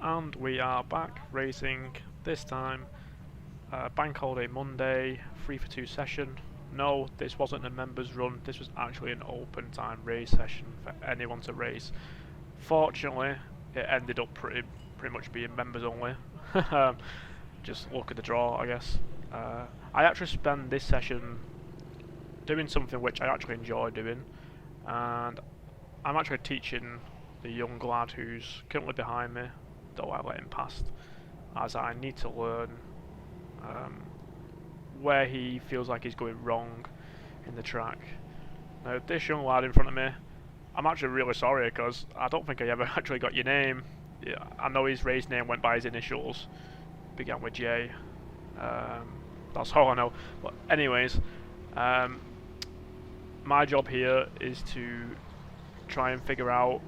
And we are back racing, this time Bank Holiday Monday, 3 for 2 session. No, this wasn't a members run, this was actually an open time race session for anyone to race. Fortunately, it ended up pretty much being members only. Just look at the draw, I guess. I actually spent this session doing something which I actually enjoy doing, and I'm actually teaching the young lad who's currently behind me, though I let him past, as I need to learn where he feels like he's going wrong in the track. Now this young lad in front of me, I'm actually really sorry because I don't think I ever actually got your name. Yeah, I know his race name went by his initials, began with J. That's all I know. But anyways, my job here is to try and figure out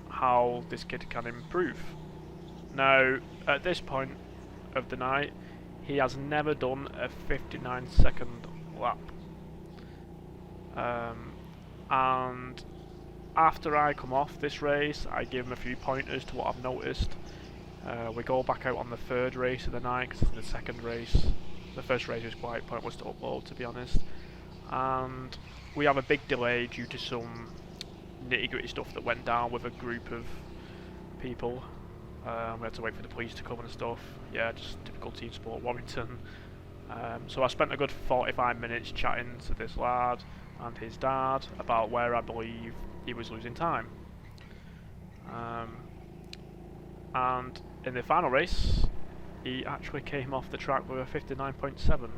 how this kid can improve. Now, at this point of the night, he has never done a 59-second lap. And after I come off this race, I give him a few pointers to what I've noticed. We go back out on the third race of the night, because the second race, the first race was quite pointless to upload, to be honest. And we have a big delay due to some nitty-gritty stuff that went down with a group of people. We had to wait for the police to come and stuff. Yeah, just typical Teamsport Warrington. So I spent a good 45 minutes chatting to this lad and his dad about where I believe he was losing time. And in the final race, he actually came off the track with a 59.7.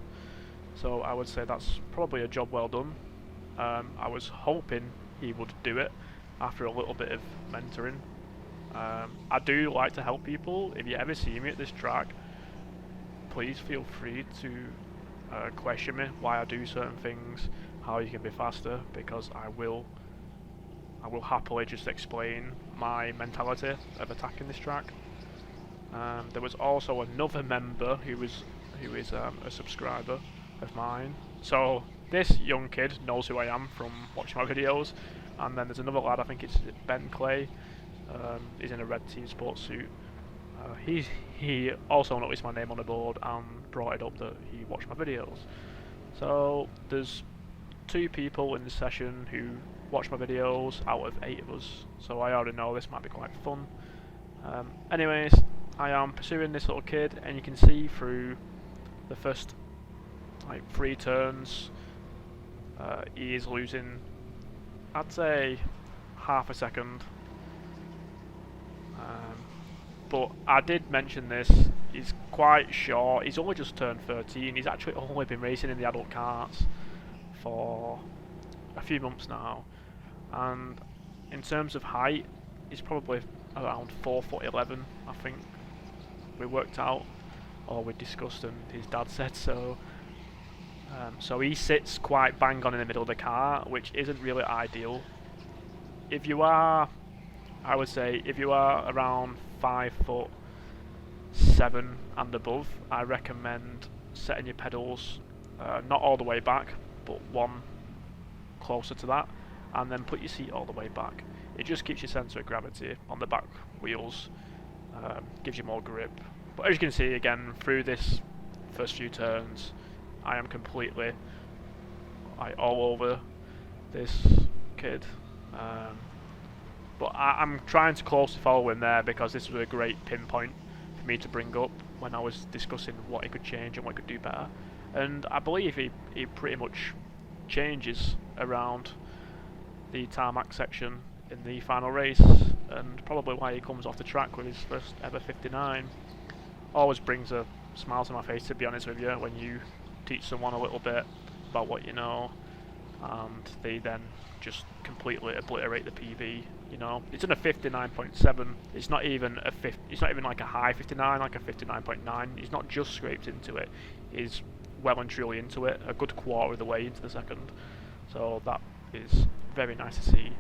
So I would say that's probably a job well done. I was hoping he would do it after a little bit of mentoring. I do like to help people. If you ever see me at this track, please feel free to question me why I do certain things, how you can be faster, because I will happily just explain my mentality of attacking this track. There was also another member who is a subscriber of mine. So this young kid knows who I am from watching my videos, and then there's another lad, I think it's Ben Clay. He's in a red Teamsport suit. He also noticed my name on the board and brought it up that he watched my videos. So there's 2 people in the session who watch my videos out of 8 of us. So I already know this might be quite fun. Anyways, I am pursuing this little kid, and you can see through the first 3 turns, he is losing, I'd say, half a second. But I did mention this, he's quite short, he's only just turned 13, he's actually only been racing in the adult karts for a few months now, and in terms of height, he's probably around 4'11", I think we worked out, or we discussed and his dad said so. So he sits quite bang on in the middle of the car, which isn't really ideal. If you are, I would say, if you are around 5'7" and above, I recommend setting your pedals not all the way back, but one closer to that, and then put your seat all the way back. It just keeps your centre of gravity on the back wheels, gives you more grip. But as you can see, again, through this first few turns, I am completely all over this kid. But I'm trying to closely follow him there, because this was a great pinpoint for me to bring up when I was discussing what he could change and what he could do better. And I believe he pretty much changes around the tarmac section in the final race, and probably why he comes off the track with his first ever 59. Always brings a smile to my face, to be honest with you, when you teach someone a little bit about what you know, and they then just completely obliterate the PB. You know, it's in a 59.7. It's not even a it's not even like a high 59, like a 59.9. He's not just scraped into it. He's well and truly into it, a good quarter of the way into the second. So that is very nice to see.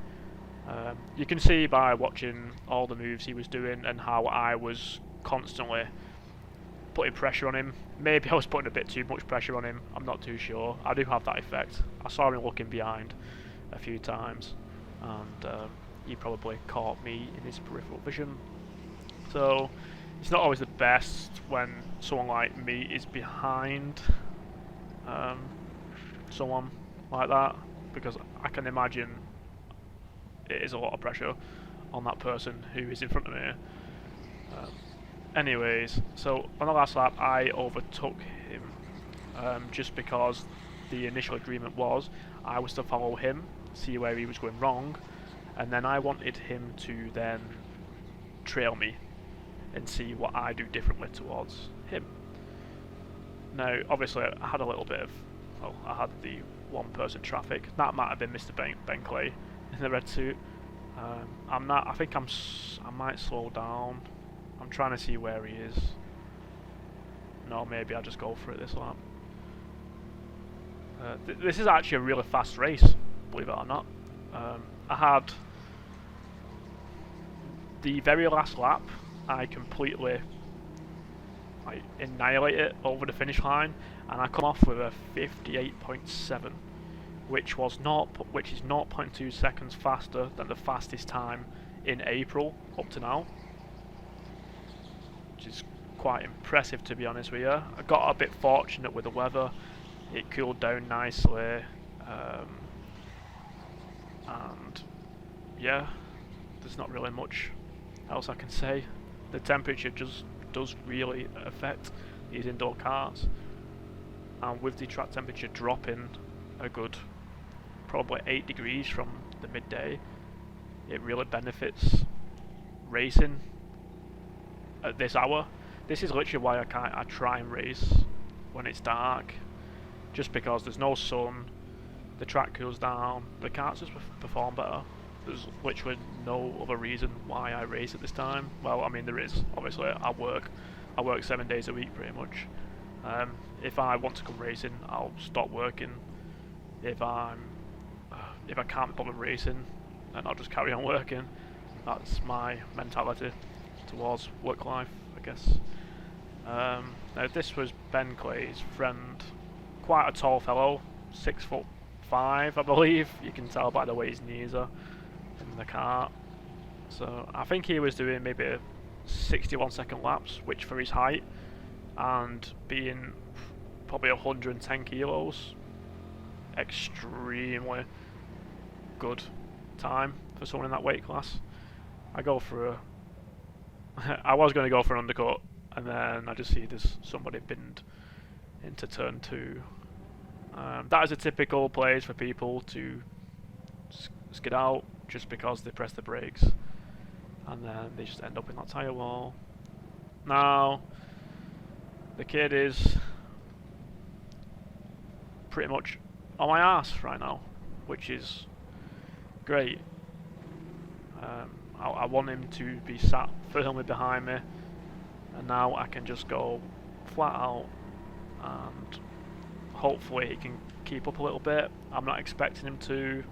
You can see by watching all the moves he was doing and how I was constantly putting pressure on him. Maybe I was putting a bit too much pressure on him, I'm not too sure. I do have that effect. I saw him looking behind a few times, and he probably caught me in his peripheral vision. So it's not always the best when someone like me is behind someone like that, because I can imagine it is a lot of pressure on that person who is in front of me. Anyways, so on the last lap I overtook him, just because the initial agreement was I was to follow him, see where he was going wrong, and then I wanted him to then trail me and see what I do differently towards him. Now, obviously, I had a little bit of, well, I had the one-person traffic. That might have been Mr. Benkley in the red suit. I'm not. I think I might slow down. I'm trying to see where he is. No, maybe I'll just go for it this lap. This is actually a really fast race, believe it or not. I had the very last lap, I completely annihilate it over the finish line, and I come off with a 58.7, which is 0.2 seconds faster than the fastest time in April up to now, which is quite impressive, to be honest with you. I got a bit fortunate with the weather. It cooled down nicely, and yeah, there's not really much else I can say. The temperature just does really affect these indoor karts, and with the track temperature dropping a good probably 8 degrees from the midday, it really benefits racing at this hour. This is literally why I try and race when it's dark, just because there's no sun, the track cools down, the karts just perform better. There's literally no other reason why I race at this time. Well, I mean there is. Obviously, I work 7 days a week pretty much. If I want to come racing, I'll stop working. If I can't be bothered racing, then I'll just carry on working. That's my mentality towards work life, I guess. Now this was Ben Clay's friend, quite a tall fellow, 6'5", I believe. You can tell by the way his knees are in the kart. So I think he was doing maybe 61 second laps, which for his height and being probably 110 kilos, extremely good time for someone in that weight class. I was going to go for an undercut, and then I just see there's somebody binned into turn 2. That is a typical place for people to skid out just because they press the brakes, and then they just end up in that tyre wall. Now, the kid is pretty much on my ass right now, which is great. I want him to be sat firmly behind me, and now I can just go flat out, and hopefully he can keep up a little bit. I'm not expecting him to,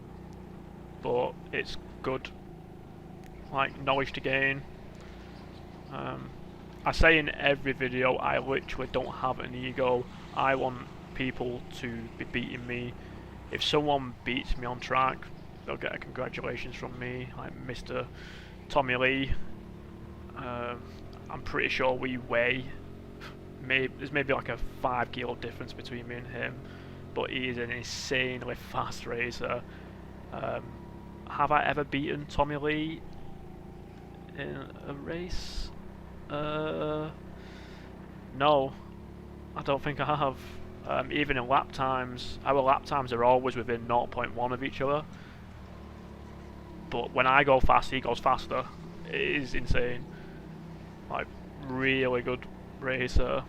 but it's good, like, knowledge to gain. I say in every video, I literally don't have an ego. I want people to be beating me. If someone beats me on track, they'll get a congratulations from me, like Mr. Tommy Lee. I'm pretty sure we weigh, there's maybe like a 5 kilo difference between me and him, but he is an insanely fast racer. Have I ever beaten Tommy Lee in a race? No, I don't think I have. Even in lap times, our lap times are always within 0.1 of each other. But when I go fast, he goes faster. It is insane. Like, really good racer.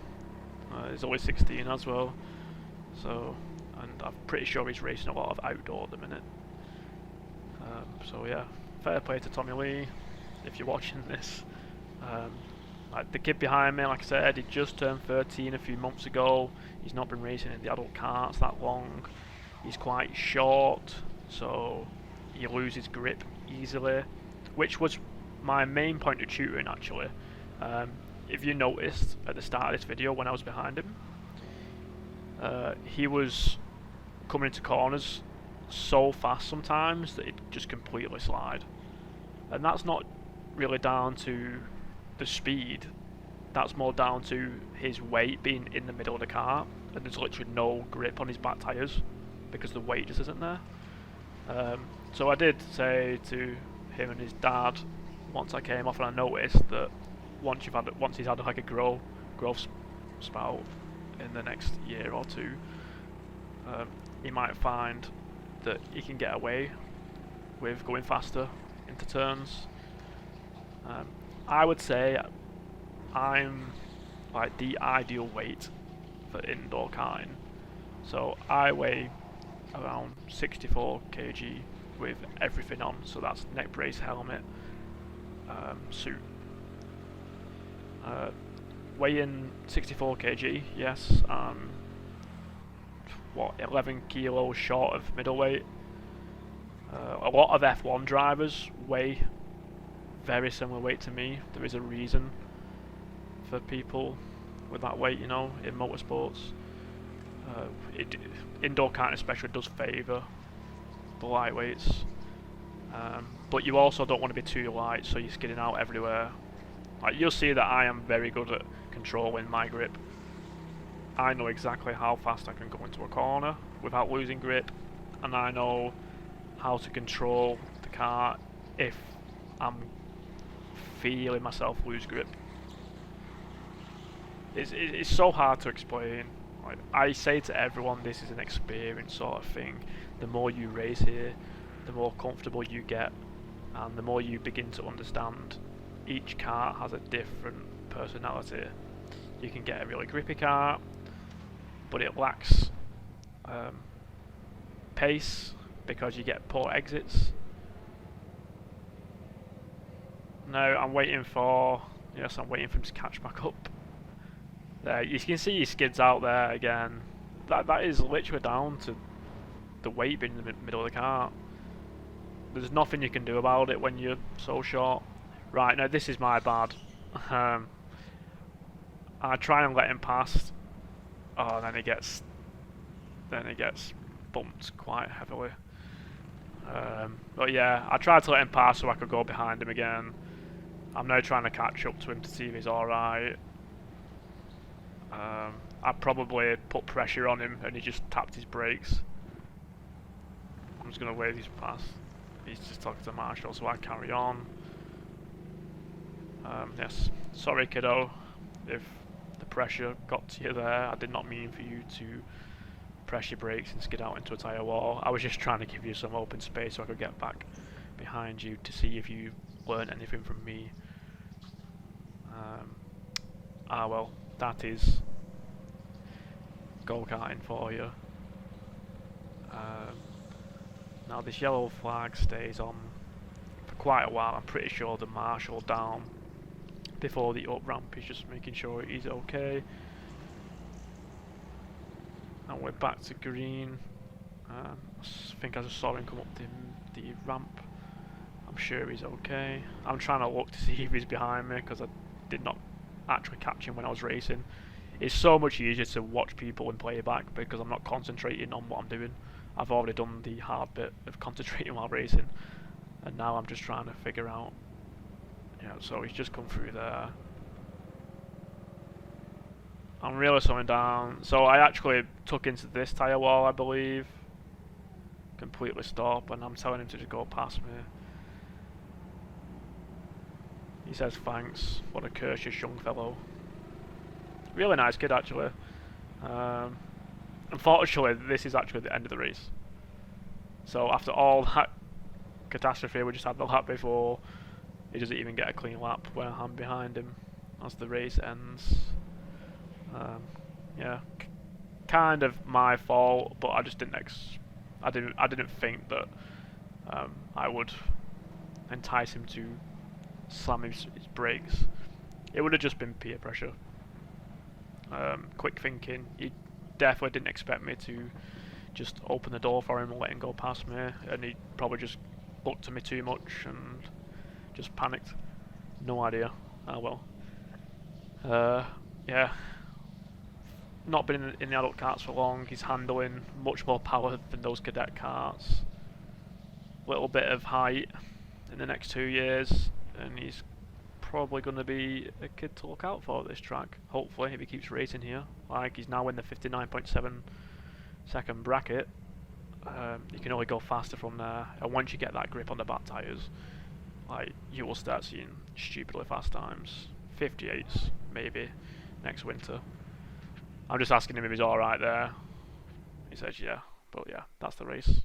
He's only 16 as well. So, and I'm pretty sure he's racing a lot of outdoor at the minute. So yeah, fair play to Tommy Lee, if you're watching this. Like the kid behind me, like I said, he just turned 13 a few months ago. He's not been racing in the adult karts that long. He's quite short, so he loses grip easily, which was my main point of tutoring actually. If you noticed at the start of this video when I was behind him, he was coming into corners so fast sometimes that he'd just completely slide. And that's not really down to the speed, that's more down to his weight being in the middle of the car, and there's literally no grip on his back tyres because the weight just isn't there. So I did say to him and his dad once I came off, and I noticed that once he's had like a growth spout in the next year or two, he might find that he can get away with going faster into turns. I would say I'm like the ideal weight for indoor karting. So I weigh around 64 kg with everything on, so that's neck brace, helmet, suit. Weighing 64 kg, yes, what, 11 kilos short of middleweight. A lot of F1 drivers weigh very similar weight to me. There is a reason for people with that weight, you know, in motorsports. Indoor karting especially does favour the lightweights, but you also don't want to be too light, so you're skidding out everywhere. Like, you'll see that I am very good at controlling my grip. I know exactly how fast I can go into a corner without losing grip, and I know how to control the car if I'm feeling myself lose grip. It's so hard to explain. Like, I say to everyone, this is an experience sort of thing. The more you race here, the more comfortable you get, and the more you begin to understand each car has a different personality. You can get a really grippy car, but it lacks pace because you get poor exits. Now I'm waiting for him to catch back up. There, you can see he skids out there again. That is literally down to the weight being in the middle of the car. There's nothing you can do about it when you're so short. Right, now this is my bad. I try and let him pass. Oh, and then he gets bumped quite heavily. But yeah, I tried to let him pass so I could go behind him again. I'm now trying to catch up to him to see if he's alright. I probably put pressure on him and he just tapped his brakes. I'm just going to wave his pass. He's just talking to Marshall, so I carry on. Yes, sorry kiddo if the pressure got to you there. I did not mean for you to press your brakes and skid out into a tyre wall. I was just trying to give you some open space so I could get back behind you to see if you learned anything from me. Well, that is go-karting for you. Now this yellow flag stays on for quite a while. I'm pretty sure the marshal down before the up ramp is just making sure he's okay. And we're back to green. I think I just saw him come up the ramp. I'm sure he's okay. I'm trying to look to see if he's behind me because I did not actually catch him when I was racing. It's so much easier to watch people in playback because I'm not concentrating on what I'm doing. I've already done the hard bit of concentrating while racing, and now I'm just trying to figure out. Yeah, so he's just come through there. I'm really slowing down. So I actually took into this tyre wall, I believe. Completely stop, and I'm telling him to just go past me. He says thanks. What a courteous young fellow. Really nice kid, actually. Unfortunately, this is actually the end of the race. So after all that catastrophe we just had the lap before, he doesn't even get a clean lap when I'm behind him as the race ends. Yeah, kind of my fault, but I just didn't I didn't think that I would entice him to slam his brakes. It would have just been peer pressure. Quick thinking. He definitely didn't expect me to just open the door for him and let him go past me, and he probably just looked at me too much and just panicked. No idea. Oh well. Yeah. Not been in the adult karts for long. He's handling much more power than those cadet karts. Little bit of height in the next 2 years, and he's probably going to be a kid to look out for at this track. Hopefully, if he keeps racing here. Like, he's now in the 59.7 second bracket. You can only go faster from there, and once you get that grip on the back tyres, like, you will start seeing stupidly fast times. 58s, maybe, next winter. I'm just asking him if he's alright there. He says yeah, but yeah, that's the race.